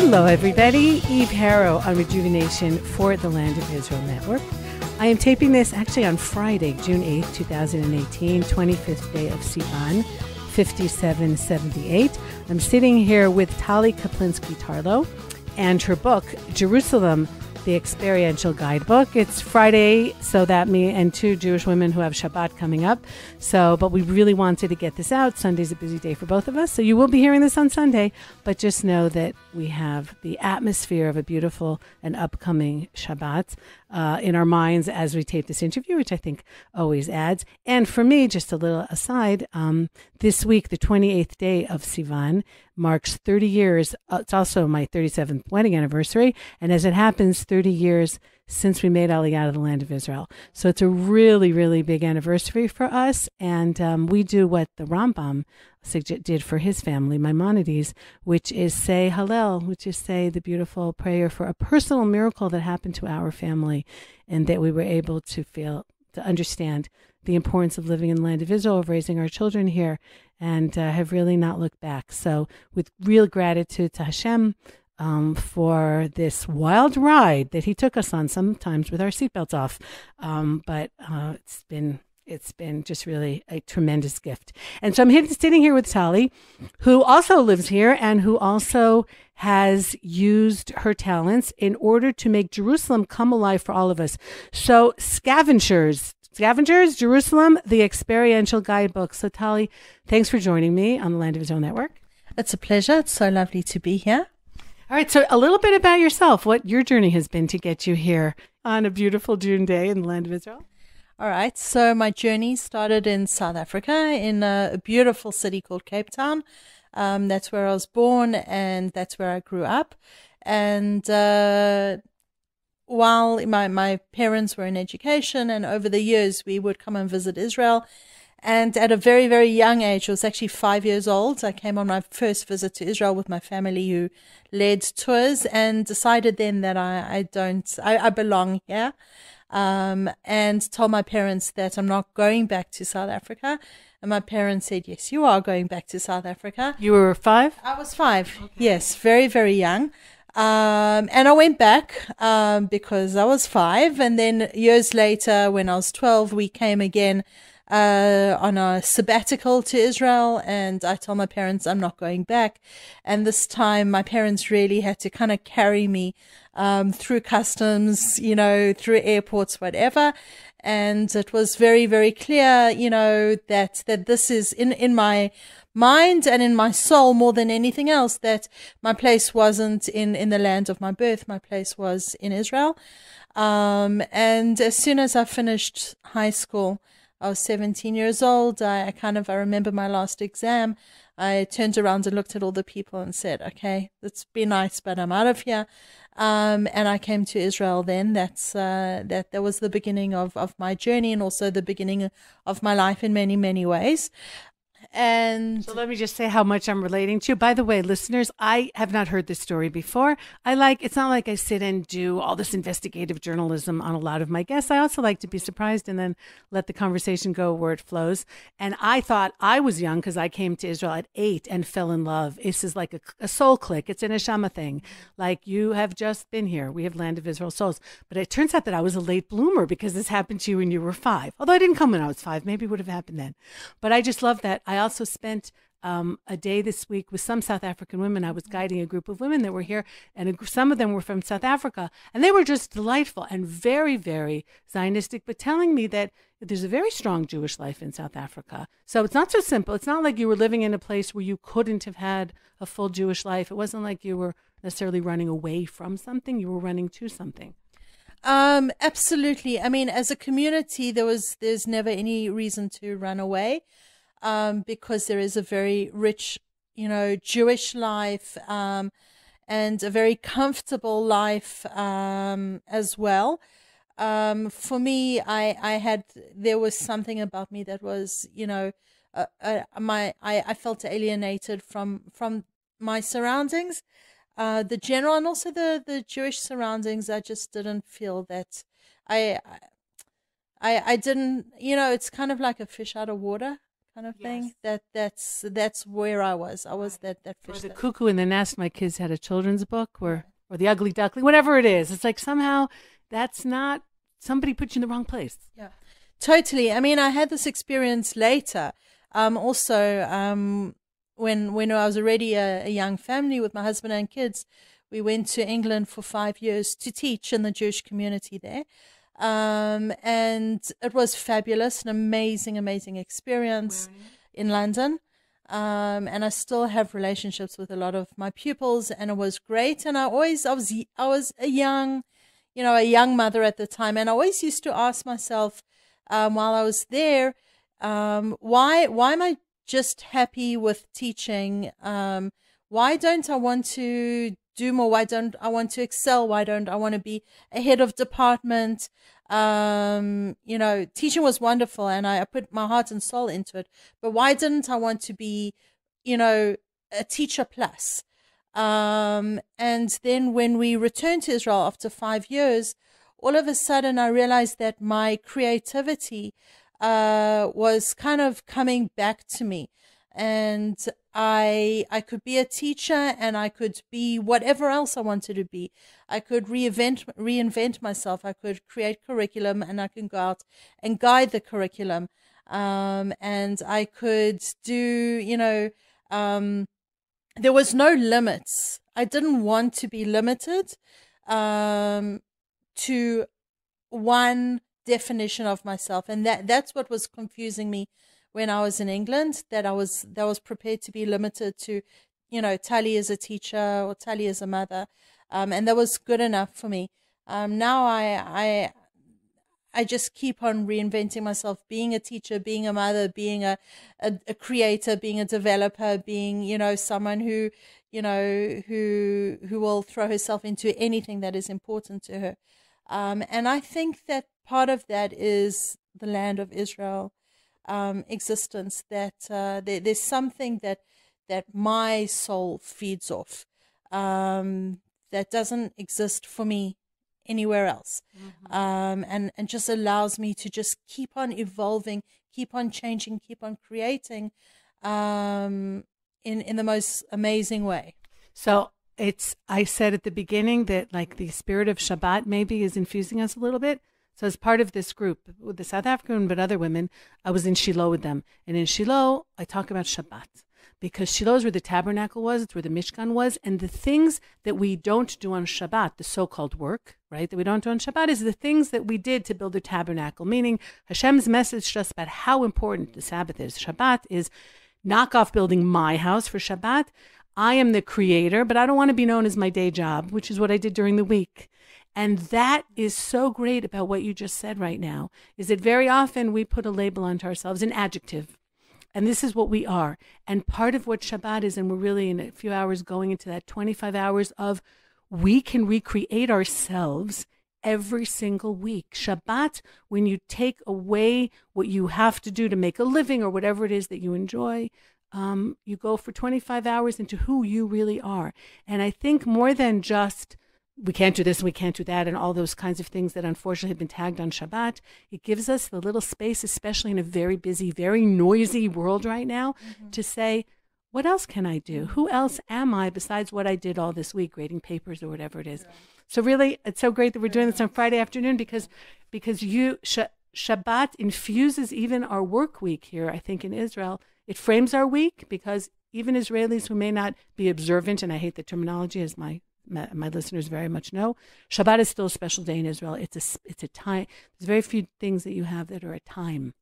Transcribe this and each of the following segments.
Hello, everybody. Eve Harrow on Rejuvenation for the Land of Israel Network. I am taping this actually on Friday, June 8th, 2018, 25th day of Sivan, 5778. I'm sitting here with Tali Kaplinski Tarlow and her book, Jerusalem, the Experiential Guidebook. It's Friday, so that me and two Jewish women who have Shabbat coming up. But we really wanted to get this out. Sunday's a busy day for both of us, so you will be hearing this on Sunday. But just know that we have the atmosphere of a beautiful and upcoming Shabbat in our minds as we tape this interview, which I think always adds. And for me, just a little aside, this week, the 28th day of Sivan, marks 30 years. It's also my 37th wedding anniversary. And as it happens, 30 years since we made Aliyah to the land of Israel. So it's a really, really big anniversary for us. And we do what the Rambam did for his family, Maimonides, which is say Hallel, which is say the beautiful prayer for a personal miracle that happened to our family and that we were able to understand the importance of living in the land of Israel, of raising our children here, and have really not looked back. So with real gratitude to Hashem for this wild ride that he took us on, sometimes with our seatbelts off. But it's been just really a tremendous gift. And so I'm sitting here with Tali, who also lives here and who also has used her talents in order to make Jerusalem come alive for all of us. So ScaVentures Jerusalem, the Experiential Guidebook. So Tali, thanks for joining me on the Land of Israel Network. It's a pleasure. It's so lovely to be here. All right, so a little bit about yourself, what your journey has been to get you here on a beautiful June day in the Land of Israel. All right, so my journey started in South Africa, in a beautiful city called Cape Town. That's where I was born, and that's where I grew up. And while my parents were in education, and over the years we would come and visit Israel. And at a very, very young age, I was actually 5 years old, I came on my first visit to Israel with my family who led tours, and decided then that I belong here. And told my parents that I'm not going back to South Africa. And my parents said, yes, you are going back to South Africa. You were 5? I was 5. Okay. Yes, very, very young. And I went back because I was 5. And then years later, when I was 12, we came again on a sabbatical to Israel. And I told my parents I'm not going back. And this time my parents really had to kind of carry me through customs, through airports, whatever. And it was very, very clear, that this is in my mind and in my soul more than anything else, that my place wasn't in the land of my birth. My place was in Israel. And as soon as I finished high school, I was 17 years old. I remember my last exam. I turned around and looked at all the people and said, okay, it's been nice, but I'm out of here. And I came to Israel then. That was the beginning of my journey, and also the beginning of my life in many, many ways. And so let me just say how much I'm relating to you. By the way, listeners, I have not heard this story before. It's not like I sit and do all this investigative journalism on a lot of my guests. I also like to be surprised and then let the conversation go where it flows. And I thought I was young because I came to Israel at 8 and fell in love. This is like a soul click. It's an neshama thing. Like, you have just been here. We have Land of Israel souls. But it turns out that I was a late bloomer because this happened to you when you were 5. Although I didn't come when I was 5. Maybe it would have happened then. But I just love that. I also spent a day this week with some South African women. I was guiding a group of women that were here, and some of them were from South Africa, and they were just delightful and very, very Zionistic, but telling me that there's a very strong Jewish life in South Africa. So it's not so simple. It's not like you were living in a place where you couldn't have had a full Jewish life. It wasn't like you were necessarily running away from something. You were running to something. Absolutely. I mean, as a community, there's never any reason to run away. Because there is a very rich, Jewish life, and a very comfortable life, as well. For me, there was something about me that was, I felt alienated from my surroundings, the general and also the Jewish surroundings. I just didn't feel that I didn't, it's kind of like a fish out of water kind of thing. That's where I was. I was that fish. Or the cuckoo in the nest. My kids had a children's book, or the ugly duckling, whatever it is. It's like somehow that's not, somebody put you in the wrong place. Yeah, totally. I mean, I had this experience later. Also, when I was already a young family with my husband and kids, we went to England for 5 years to teach in the Jewish community there. And it was fabulous, an amazing experience in London. And I still have relationships with a lot of my pupils, and it was great. And I was a young mother at the time. And I always used to ask myself, while I was there, why am I just happy with teaching? Why don't I want to do more? Why don't I want to excel? Why don't I want to be a head of department? Teaching was wonderful, and I put my heart and soul into it. But why didn't I want to be, a teacher plus? And then when we returned to Israel after 5 years, all of a sudden I realized that my creativity was kind of coming back to me. And I could be a teacher, and I could be whatever else I wanted to be. I could reinvent myself. I could create curriculum, and I can go out and guide the curriculum. And I could do, there was no limits. I didn't want to be limited to one definition of myself. And that's what was confusing me when I was in England, that I was prepared to be limited to, Tali as a teacher or Tali as a mother. And that was good enough for me. Now I just keep on reinventing myself, being a teacher, being a mother, being a creator, being a developer, being, someone who will throw herself into anything that is important to her. And I think that part of that is the land of Israel existence, that there's something that my soul feeds off that doesn't exist for me anywhere else. And just allows me to just keep on evolving, keep on changing, keep on creating in the most amazing way. So I said at the beginning that like the spirit of Shabbat maybe is infusing us a little bit. So as part of this group with the South African but other women, I was in Shiloh with them. And in Shiloh, I talk about Shabbat, because Shiloh is where the tabernacle was, it's where the Mishkan was. And the things that we don't do on Shabbat, the so-called work, right, that we don't do on Shabbat, is the things that we did to build the tabernacle, meaning Hashem's message to us about how important the Sabbath is. Shabbat is knock off building my house for Shabbat. I am the creator, but I don't want to be known as my day job, which is what I did during the week. And that is so great about what you just said right now, is that very often we put a label onto ourselves, an adjective. And this is what we are. And part of what Shabbat is, and we're really in a few hours going into that 25 hours of, we can recreate ourselves every single week. Shabbat, when you take away what you have to do to make a living or whatever it is that you enjoy, you go for 25 hours into who you really are. And I think more than just, we can't do this, we can't do that, and all those kinds of things that unfortunately have been tagged on Shabbat, it gives us the little space, especially in a very busy, very noisy world right now, to say, what else can I do? Who else am I besides what I did all this week, grading papers or whatever it is? Right. So really, it's so great that we're doing this on Friday afternoon, because Shabbat infuses even our work week here, I think, in Israel. It frames our week, because even Israelis who may not be observant, and I hate the terminology, as my listeners very much know, Shabbat is still a special day in Israel. It's a time. There's very few things that you have that are a time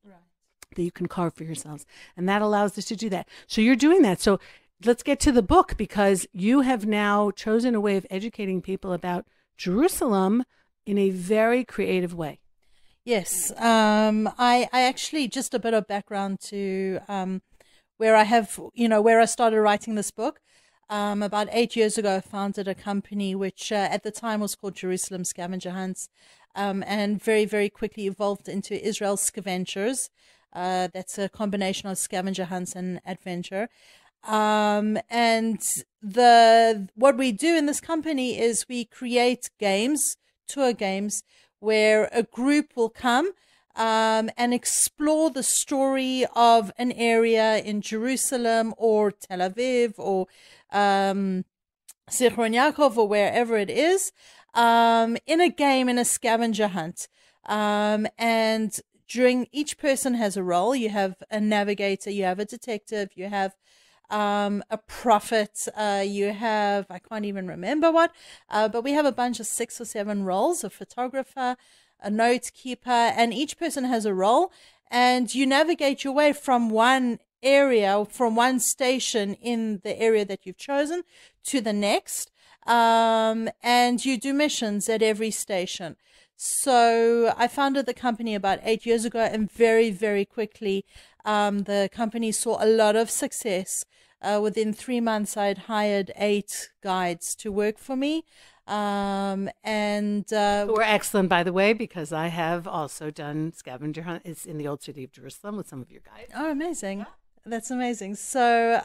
that you can carve for yourselves, and that allows us to do that. So you're doing that. So let's get to the book, because you have now chosen a way of educating people about Jerusalem in a very creative way. Yes, I actually, just a bit of background to where I started writing this book. About 8 years ago, I founded a company which at the time was called Jerusalem Scavenger Hunts, and very, very quickly evolved into Israel ScaVentures. That's a combination of scavenger hunts and adventure. And what we do in this company is we create games, tour games, where a group will come and explore the story of an area in Jerusalem or Tel Aviv or Zichron Yaakov or wherever it is, in a game, in a scavenger hunt. And each person has a role. You have a navigator, you have a detective, you have a prophet, you have, I can't even remember what, but we have a bunch of 6 or 7 roles, a photographer, a note keeper, and each person has a role, and you navigate your way from one area, from one station in the area that you've chosen to the next, and you do missions at every station. So I founded the company about 8 years ago, and very, very quickly the company saw a lot of success. Within 3 months, I'd hired 8 guides to work for me. And we're excellent, by the way, because I have also done scavenger hunt. It's in the old city of Jerusalem with some of your guides. Oh, amazing. Yeah. That's amazing. So,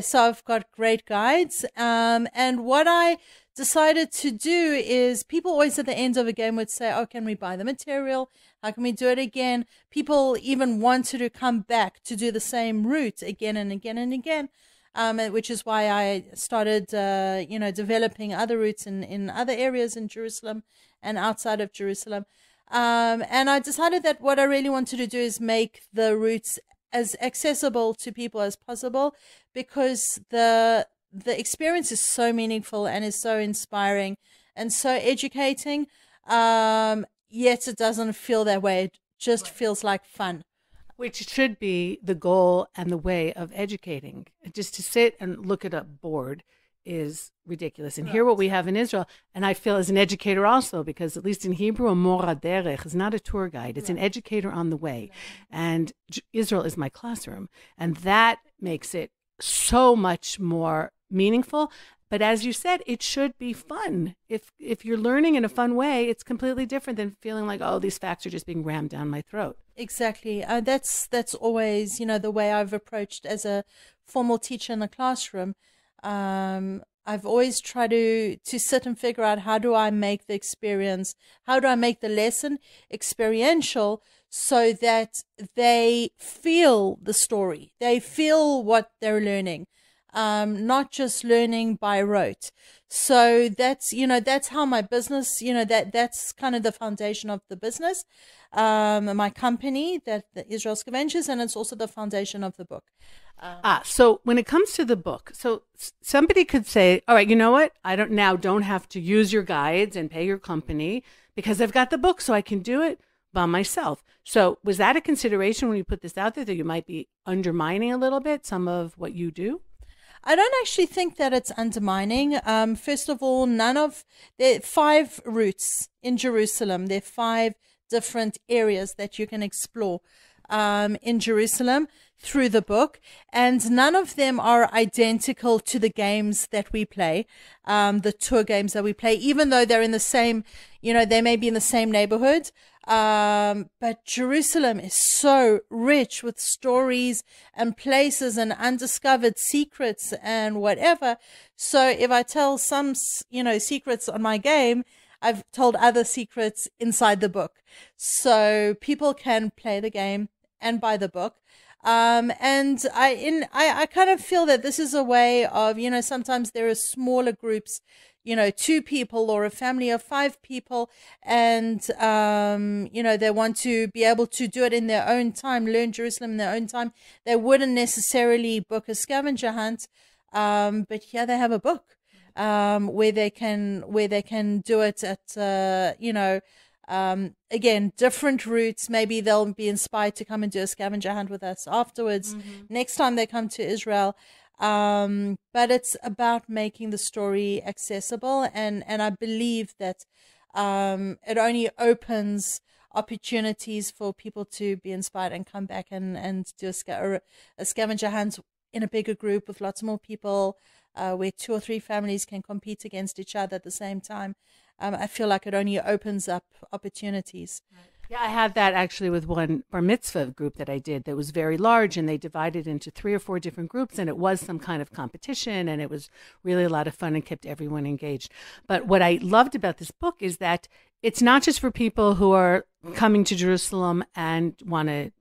so I've got great guides. And what I decided to do is, people always at the end of a game would say, oh, can we buy the material? How can we do it again? People even wanted to come back to do the same route again and again and again. Which is why I started, developing other routes in other areas in Jerusalem and outside of Jerusalem. And I decided that what I really wanted to do is make the routes as accessible to people as possible, because the experience is so meaningful and is so inspiring and so educating. Yet it doesn't feel that way. It just feels like fun. Which should be the goal and the way of educating. Just to sit and look at a board is ridiculous. And hear what we have in Israel. And I feel as an educator also, because at least in Hebrew, a mora derech is not a tour guide. It's an educator on the way. And Israel is my classroom. And that makes it so much more meaningful. But as you said, it should be fun. If you're learning in a fun way, it's completely different than feeling like, oh, these facts are just being rammed down my throat. Exactly. That's always, the way I've approached as a formal teacher in the classroom. I've always tried to sit and figure out, how do I make the experience, how do I make the lesson experiential so that they feel the story, they feel what they're learning. Not just learning by rote. So that's how my business, that's kind of the foundation of the business, my company, the Israel ScaVentures, and it's also the foundation of the book. So when it comes to the book, so somebody could say, all right, you know what? I don't have to use your guides and pay your company because I've got the book, so I can do it by myself. So was that a consideration when you put this out there, that you might be undermining a little bit some of what you do? I don't actually think that it's undermining. First of all, there are 5 routes in Jerusalem. There are 5 different areas that you can explore in Jerusalem through the book, and none of them are identical to the games that we play, the tour games that we play, even though they're in the same, they may be in the same neighborhood. But Jerusalem is so rich with stories and places and undiscovered secrets and whatever. So if I tell some, secrets on my game, I've told other secrets inside the book. So people can play the game and buy the book. And I kind of feel that this is a way of, sometimes there are smaller groups, 2 people or a family of 5 people, and, they want to be able to do it in their own time, learn Jerusalem in their own time. They wouldn't necessarily book a scavenger hunt, but here they have a book, where they can do it at, again, different routes. Maybe they'll be inspired to come and do a scavenger hunt with us afterwards, next time they come to Israel. But it's about making the story accessible, and I believe that it only opens opportunities for people to be inspired and come back and do a scavenger hunt in a bigger group with lots more people, where 2 or 3 families can compete against each other at the same time. I feel like it only opens up opportunities. Right. Yeah, I had that actually with one bar mitzvah group that I did that was very large, and they divided into 3 or 4 different groups, and it was some kind of competition, and it was really a lot of fun and kept everyone engaged. But what I loved about this book is that it's not just for people who are coming to Jerusalem and want to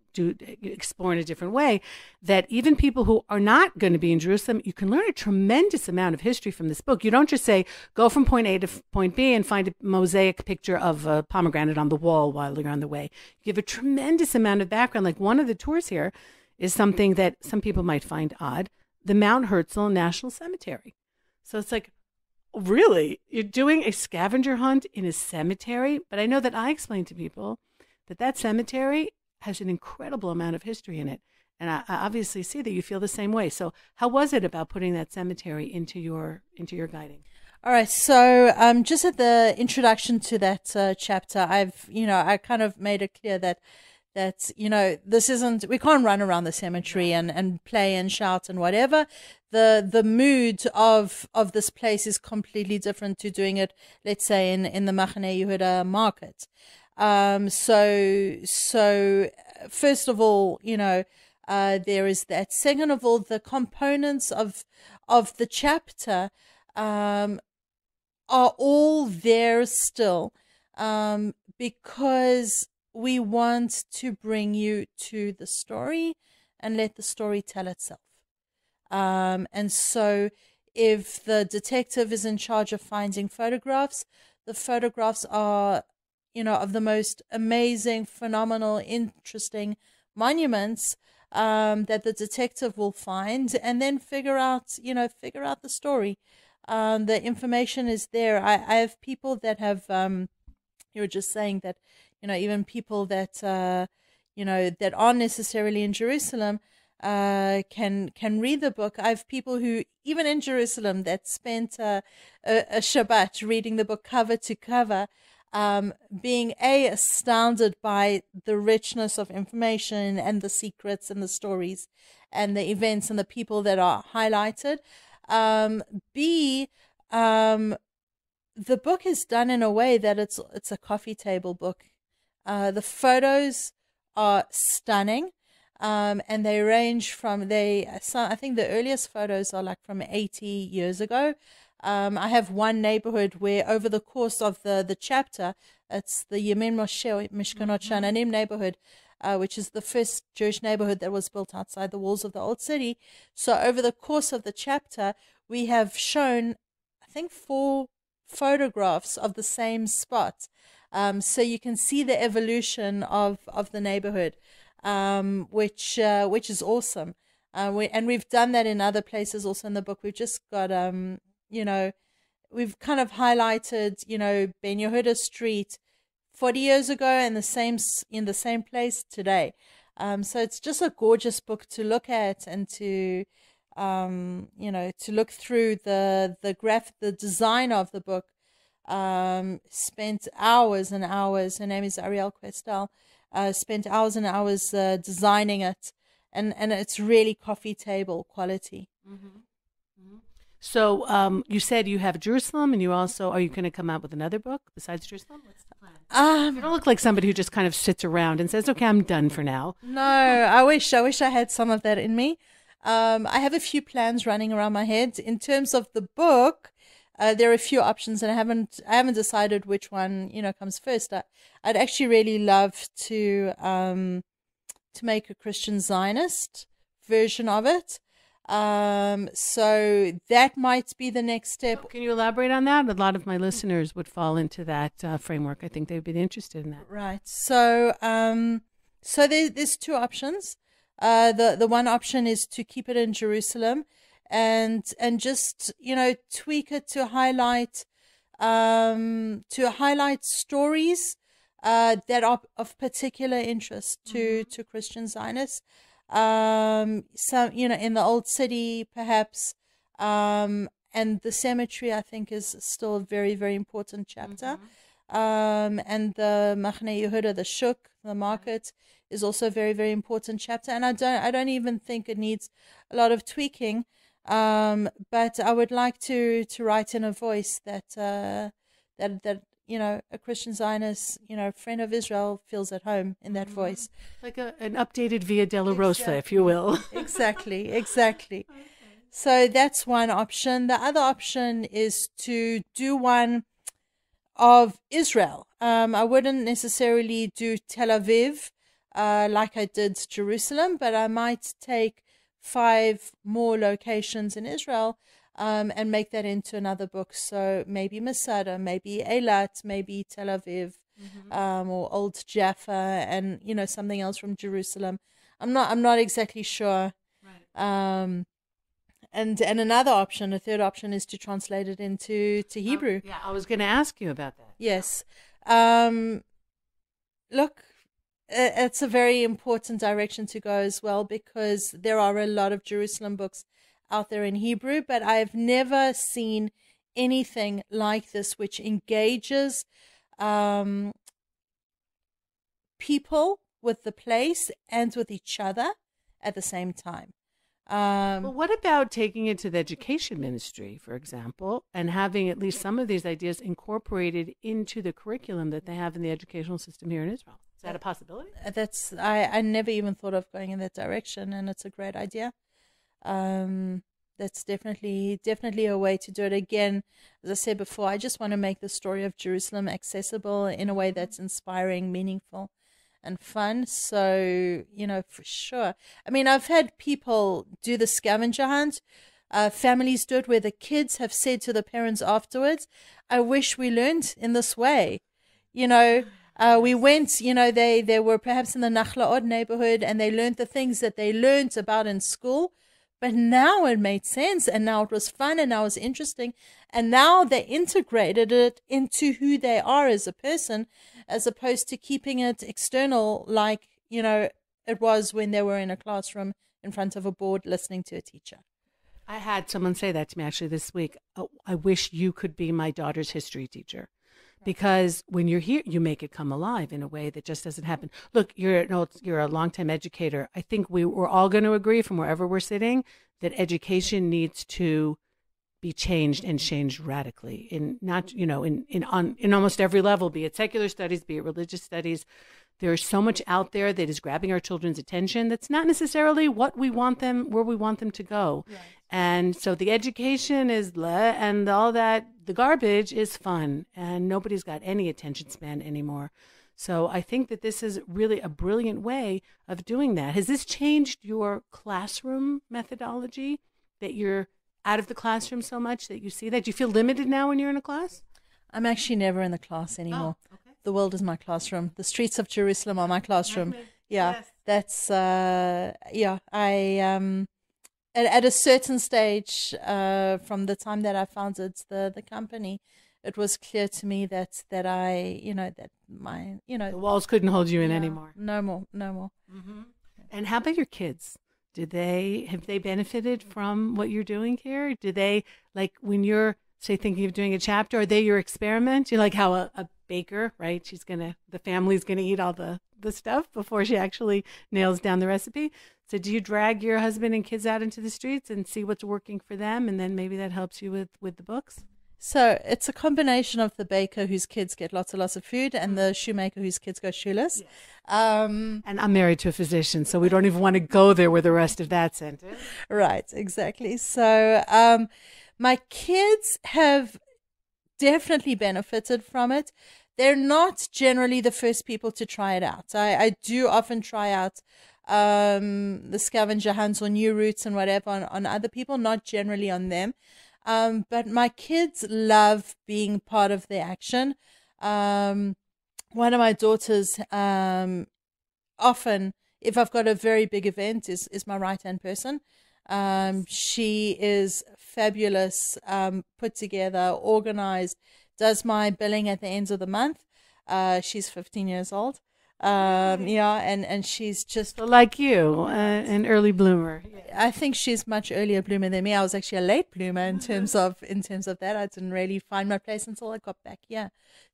explore in a different way, that even people who are not going to be in Jerusalem, you can learn a tremendous amount of history from this book. You don't just say, go from point A to point B and find a mosaic picture of a pomegranate on the wall while you're on the way. You give a tremendous amount of background. Like one of the tours here is something that some people might find odd, the Mount Herzl National Cemetery. So it's like, really? You're doing a scavenger hunt in a cemetery? But I know that I explained to people that cemetery has an incredible amount of history in it. And I obviously see that you feel the same way. So how was it about putting that cemetery into your guiding? All right. So just at the introduction to that chapter, I kind of made it clear that this isn't, we can't run around the cemetery and play and shout and whatever. The mood of this place is completely different to doing it, let's say, in the Machine Yehuda Market. So first of all, there is that. Second of all, the components of the chapter, are all there still, because we want to bring you to the story and let the story tell itself. And so if the detective is in charge of finding photographs, the photographs are, of the most amazing, phenomenal, interesting monuments that the detective will find, and then figure out the story. The information is there. I have people that have, you were just saying that, even people that, that aren't necessarily in Jerusalem, can read the book. I have people who, even in Jerusalem, that spent a Shabbat reading the book cover to cover, being astounded by the richness of information and the secrets and the stories and the events and the people that are highlighted. B, the book is done in a way that it's a coffee table book. The photos are stunning, and they range from I think the earliest photos are like from 80 years ago. I have one neighborhood where over the course of the chapter, it's the Yemin Moshe Mishkanot Shananim neighborhood, which is the first Jewish neighborhood that was built outside the walls of the old city. So over the course of the chapter, we have shown, I think, 4 photographs of the same spot. So you can see the evolution of the neighborhood, which is awesome. And we've done that in other places also in the book. We've just got, we've kind of highlighted, Ben Yehuda Street 40 years ago and in the same place today. So it's just a gorgeous book to look at and to look through the design of the book. Spent hours and hours. Her name is Ariel Questel. Spent hours and hours designing it, and it's really coffee table quality. Mm-hmm. Mm-hmm. So you said you have Jerusalem, and are you going to come out with another book besides Jerusalem? What's the plan? You don't look like somebody who just kind of sits around and says, "Okay, I'm done for now." No, I wish I had some of that in me. I have a few plans running around my head in terms of the book. There are a few options, and I haven't decided which one comes first. I'd actually really love to make a Christian Zionist version of it. So that might be the next step. So can you elaborate on that? A lot of my listeners would fall into that framework. I think they'd be interested in that. Right. So there's 2 options. The one option is to keep it in Jerusalem, and just tweak it to highlight stories that are of particular interest to Christian Zionists. Some in the old city perhaps, and the cemetery I think is still a very, very important chapter. And the Machne Yehuda, the shuk, the market, is also a very, very important chapter. And I don't even think it needs a lot of tweaking. But I would like to write in a voice that a Christian Zionist, friend of Israel feels at home in that voice. Like an updated Via Dolorosa, if you will. Exactly. Okay. So that's one option. The other option is to do one of Israel. I wouldn't necessarily do Tel Aviv like I did Jerusalem, but I might take 5 more locations in Israel and make that into another book. So maybe Masada, maybe Eilat, maybe Tel Aviv, or Old Jaffa, and something else from Jerusalem. I'm not exactly sure. Right. And another option, a third option, is to translate it into Hebrew. Yeah, I was going to ask you about that. Yes. Look, it's a very important direction to go as well, because there are a lot of Jerusalem books out there in Hebrew, but I've never seen anything like this which engages people with the place and with each other at the same time. Well, what about taking it to the education ministry, for example, and having at least some of these ideas incorporated into the curriculum that they have in the educational system here in Israel? Is that a possibility? I never even thought of going in that direction, and it's a great idea. That's definitely a way to do it. Again, as I said before, I just want to make the story of Jerusalem accessible in a way that's inspiring, meaningful, and fun. So, for sure. I mean, I've had people do the scavenger hunt. Families do it where the kids have said to the parents afterwards, I wish we learned in this way. We went, they were perhaps in the Nachlaot neighborhood, and they learned the things that they learned about in school. But now it made sense, and now it was fun, and now it was interesting. And now they integrated it into who they are as a person, as opposed to keeping it external like, it was when they were in a classroom in front of a board listening to a teacher. I had someone say that to me actually this week. Oh, I wish you could be my daughter's history teacher. Because when you're here, you make it come alive in a way that just doesn't happen. Look, you're a longtime educator. I think we're all going to agree from wherever we're sitting that education needs to be changed, and changed radically in almost every level, be it secular studies, be it religious studies. There's so much out there that is grabbing our children's attention that's not necessarily what we want them, where we want them to go. Right. And so the education is and all that, the garbage is fun, and nobody's got any attention span anymore. So I think that this is really a brilliant way of doing that. Has this changed your classroom methodology, that you're out of the classroom so much that you see that? Do you feel limited now when you're in a class? I'm actually never in the class anymore. Oh, okay. The world is my classroom. The streets of Jerusalem are my classroom. Yeah, yes. That's, at a certain stage, from the time that I founded the company, it was clear to me that the walls couldn't hold you in anymore. No more. Mm-hmm. And how about your kids? Have they benefited from what you're doing here? Do they, like, when you're, say, thinking of doing a chapter, are they your experiment? You like how a baker, right? The family's gonna eat all the stuff before she actually nails down the recipe. So do you drag your husband and kids out into the streets and see what's working for them, and then maybe that helps you with the books? So it's a combination of the baker whose kids get lots and lots of food, and the shoemaker whose kids go shoeless. Yes. And I'm married to a physician, so we don't even want to go there with the rest of that sentence. Right, exactly. So my kids have definitely benefited from it. They're not generally the first people to try it out. I do often try out the scavenger hunts or new routes and whatever on other people, not generally on them. But my kids love being part of the action. One of my daughters, often, if I've got a very big event, is my right-hand person. She is fabulous, put together, organized, does my billing at the end of the month. She's 15 years old. And she's just like you, an early bloomer. I think she's much earlier bloomer than me. I was actually a late bloomer in terms of that. I didn't really find my place until I got back here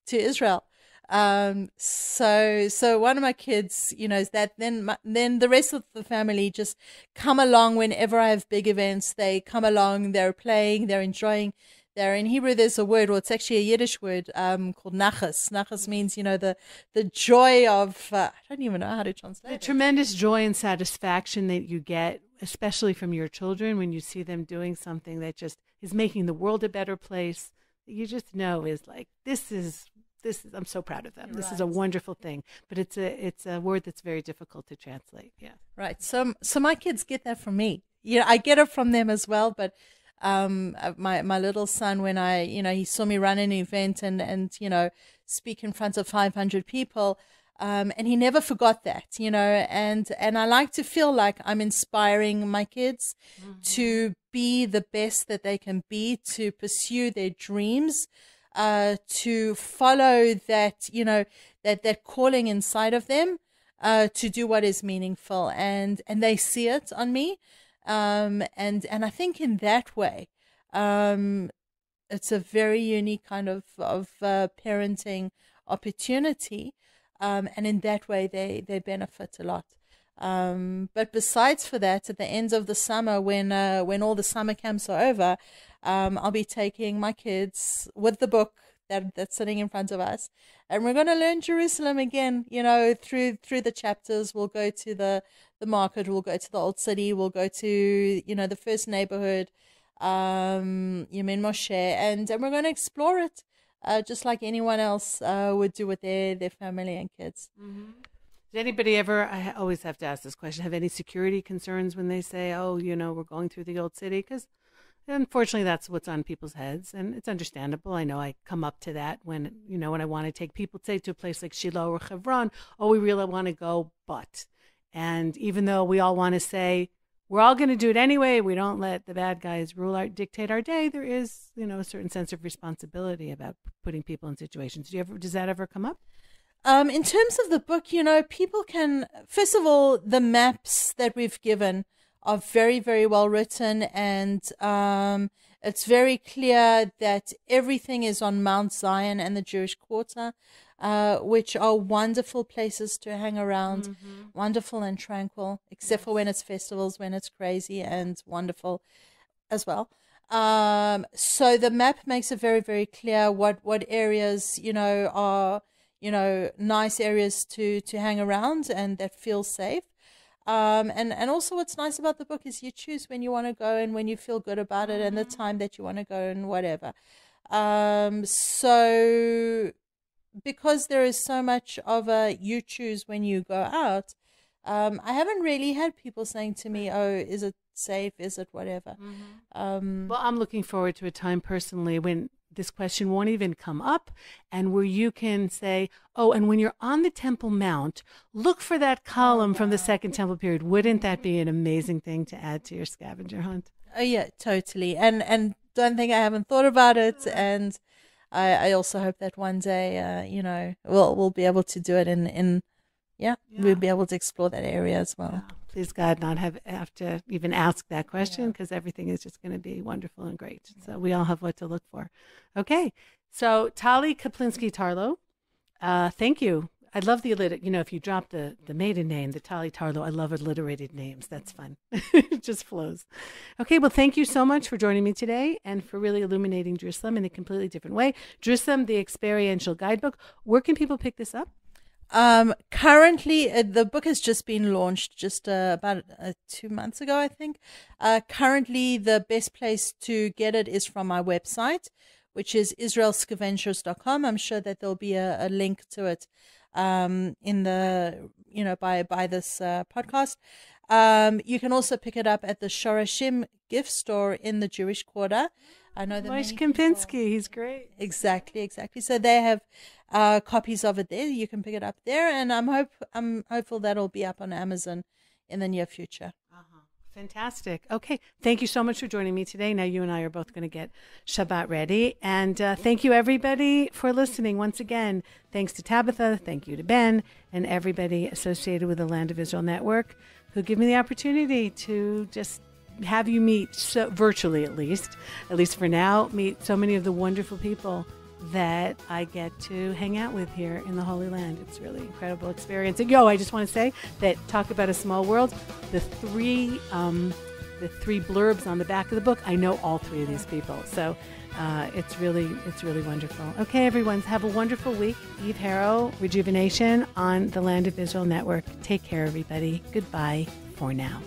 to Israel. So one of my kids, is that. Then the rest of the family just come along whenever I have big events. They come along. They're playing. They're enjoying. There in Hebrew, there's a word, it's actually a Yiddish word called nachas. Nachas means, the joy of, I don't even know how to translate it. The tremendous joy and satisfaction that you get, especially from your children, when you see them doing something that just is making the world a better place, that you just know is like, this is I'm so proud of them. This is a wonderful thing, but it's a word that's very difficult to translate. Yeah. Right. So my kids get that from me. Yeah, I get it from them as well. But my little son, when he saw me run an event and speak in front of 500 people, and he never forgot that, and I like to feel like I'm inspiring my kids to be the best that they can be, to pursue their dreams, to follow that, that calling inside of them, to do what is meaningful, and they see it on me. And I think in that way, it's a very unique kind of parenting opportunity. And in that way, they benefit a lot. But besides for that, at the end of the summer, when all the summer camps are over, I'll be taking my kids with the book that's sitting in front of us, and we're going to learn Jerusalem again. Through the chapters. We'll go to the market. We'll go to the old city. We'll go to the first neighborhood, Yemen Moshe, and we're going to explore it. Just like anyone else would do with their family and kids. Mm-hmm. Did anybody ever, I always have to ask this question, have any security concerns when they say, we're going through the old city? Because unfortunately, that's what's on people's heads, and it's understandable. I know I come up to that when I want to take people, say, to a place like Shiloh or Hebron, we really want to go, but. And even though we all want to say, we're all going to do it anyway, we don't let the bad guys dictate our day, there is, a certain sense of responsibility about putting people in situations. Does that ever come up? In terms of the book, people can, first of all, the maps that we've given are very, very well written, and it's very clear that everything is on Mount Zion and the Jewish Quarter, which are wonderful places to hang around, wonderful and tranquil, except for when it's festivals, when it's crazy and wonderful as well. So the map makes it very, very clear what areas, are, nice areas to hang around and that feel safe. And also what's nice about the book is you choose when you want to go and when you feel good about it and the time that you want to go and whatever. So because there is so much of a you choose when you go out, I haven't really had people saying to me, is it safe? Is it whatever? Well, I'm looking forward to a time personally when this question won't even come up, and where you can say, and when you're on the Temple Mount, look for that column from the Second Temple period. Wouldn't that be an amazing thing to add to your scavenger hunt? Oh, yeah, totally. And don't think I haven't thought about it. And I also hope that one day, we'll be able to do it we'll be able to explore that area as well. Yeah. Please God, not have to even ask that question, because everything is just going to be wonderful and great. So we all have what to look for. Okay. So Tali Kaplinski Tarlow, thank you. I love the if you drop the maiden name, the Tali Tarlow, I love alliterated names. That's fun. It just flows. Okay. Well, thank you so much for joining me today and for really illuminating Jerusalem in a completely different way. Jerusalem, the Experiential Guidebook. Where can people pick this up? Currently, the book has just been launched just about 2 months ago, I think. Currently, the best place to get it is from my website, which is israelscaventures.com. I'm sure that there'll be a link to it in the, by this podcast. You can also pick it up at the Shorashim gift store in the Jewish Quarter. I know that Moshe Kempinski, he's great. Exactly. So they have copies of it there. You can pick it up there, and I'm hopeful that'll be up on Amazon in the near future. Fantastic. Okay. Thank you so much for joining me today. Now you and I are both going to get Shabbat ready. And thank you, everybody, for listening. Once again, thanks to Tabitha. Thank you to Ben and everybody associated with the Land of Israel Network who give me the opportunity to just have you meet, so virtually at least for now, meet so many of the wonderful people that I get to hang out with here in the Holy Land. It's really an incredible experience. And I just want to say that, talk about a small world, the three blurbs on the back of the book, I know all three of these people. So it's really wonderful. Okay, everyone, have a wonderful week. Eve Harrow, Rejuvenation on the Land of Israel Network. Take care, everybody. Goodbye for now.